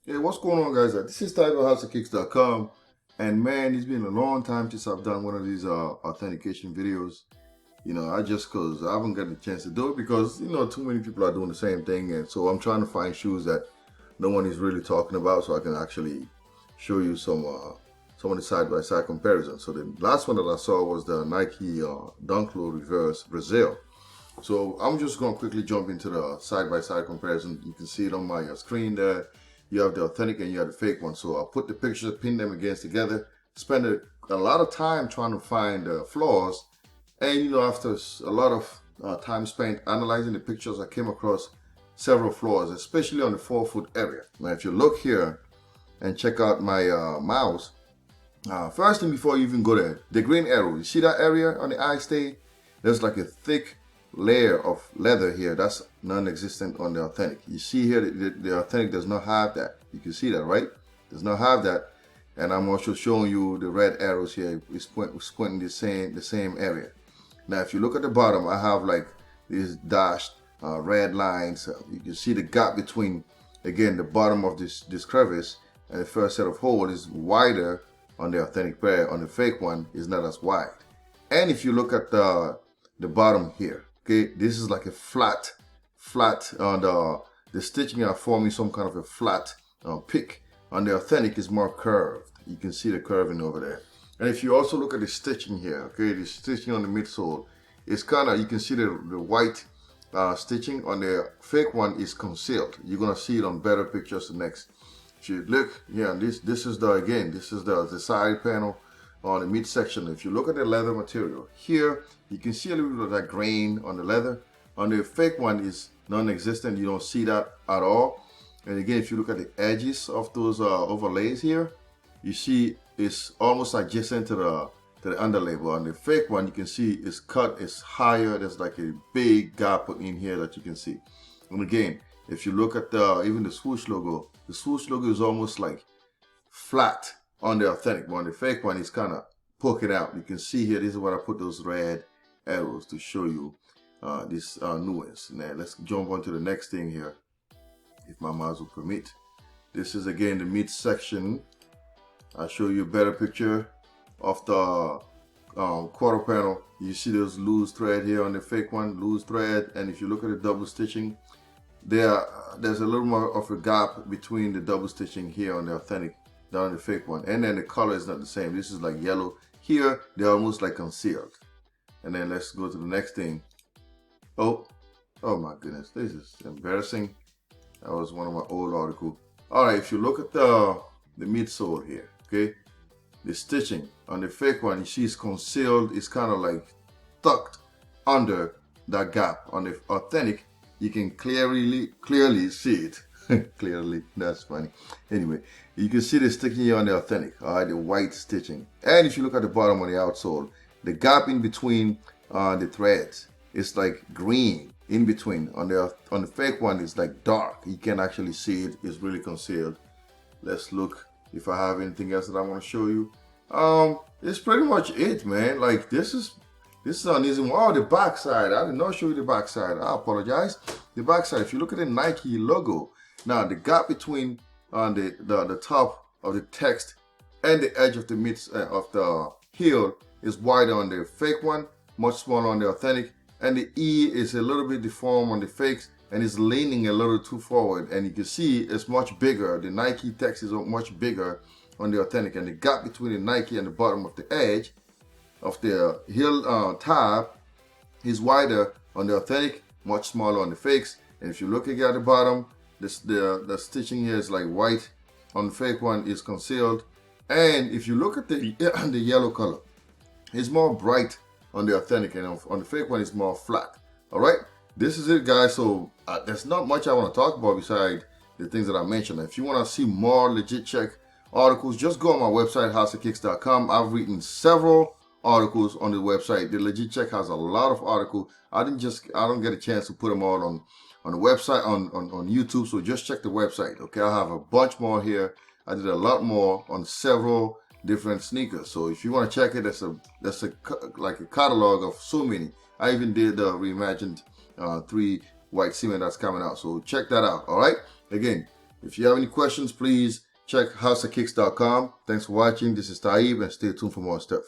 Hey, what's going on, guys? This is TitleHouseOfKicks.com, and man, it's been a long time since I've done one of these authentication videos. I just cause I haven't gotten a chance to do it because too many people are doing the same thing, and so I'm trying to find shoes that no one is really talking about, so I can actually show you some of the side-by-side comparisons. So the last one that I saw was the Nike Dunk Low Reverse Brazil. So I'm just going to quickly jump into the side-by-side comparison. You can see it on my screen there. You have the authentic and you have the fake one. So I'll put the pictures, pin them against together, spend a lot of time trying to find flaws. And after a lot of time spent analyzing the pictures, I came across several flaws, especially on the forefoot area. Now, if you look here and check out my mouse, first thing before you even go there, the green arrow, you see that area on the eye stay? There's like a thick layer of leather here that's non-existent on the authentic. You see here the authentic does not have that. You can see that, right? Does not have that. And I'm also showing you the red arrows here. It's pointing the same area. Now if you look at the bottom, I have like these dashed red lines. You can see the gap between, again, the bottom of this crevice and the first set of holes is wider on the authentic pair. On the fake one is not as wide. And if you look at the bottom here, okay, this is like a flat on the stitching are forming some kind of a flat pick. On the authentic is more curved. You can see the curving over there. And if you also look at the stitching here, okay, the stitching on the midsole is kind of, you can see the white stitching. On the fake one is concealed. You're gonna see it on better pictures next. If you look, yeah, this is the side panel on the midsection. If you look at the leather material here, you can see a little bit of that grain on the leather. On the fake one is non-existent. You don't see that at all. And again, if you look at the edges of those overlays here, you see it's almost adjacent to the underlay. But on the fake one, you can see it's cut, it's higher. There's like a big gap in here that you can see. And again, if you look at even the swoosh logo is almost like flat on the authentic one. The fake one is kind of poking out. You can see here, this is where I put those red arrows to show you this nuance. Now let's jump on to the next thing here, if my mouse will permit. This is again the midsection. I'll show you a better picture of the quarter panel. You see those loose thread here on the fake one, loose thread. And if you look at the double stitching, there's a little more of a gap between the double stitching here on the authentic than on the fake one. And then the color is not the same. This is like yellow. Here, they're almost like concealed. And then let's go to the next thing. Oh my goodness, this is embarrassing. That was one of my old articles. All right, if you look at the midsole here, okay, the stitching on the fake one, you see it's concealed. It's kind of like tucked under that gap. On the authentic, you can clearly see it. Clearly, that's funny. Anyway, you can see the stitching here on the authentic, all right, the white stitching. And if you look at the bottom on the outsole, the gap in between the threads is like green in between. On the fake one, it's like dark. You can actually see it. It's really concealed. Let's look if I have anything else that I want to show you. It's pretty much it, man. Like this is an easy one. Oh, the back side. I did not show you the back side. I apologize. The back side. If you look at the Nike logo, now the gap between the top of the text and the edge of the of the heel is wider on the fake one, much smaller on the authentic, and the E is a little bit deformed on the fakes and is leaning a little too forward. And you can see it's much bigger. The Nike text is much bigger on the authentic, and the gap between the Nike and the bottom of the edge of the heel tab is wider on the authentic, much smaller on the fakes. And if you look again at the bottom, the stitching here is like white. On the fake one is concealed. And if you look at the yellow color, it's more bright on the authentic, and on the fake one it's more flat. All right, this is it, guys. So there's not much I want to talk about beside the things that I mentioned. If you want to see more legit check articles, just go on my website, houseofkicks.com. I've written several articles on the website. The legit check has a lot of articles. I don't get a chance to put them all on the website on YouTube. So just check the website. Okay, I have a bunch more here. I did a lot more on several different sneakers. So if you want to check it, that's like a catalog of so many. I even did the reimagined 3 white cement that's coming out. So check that out. All right. Again, If you have any questions, please check houseofkicks.com. Thanks for watching. This is Taib, and stay tuned for more stuff.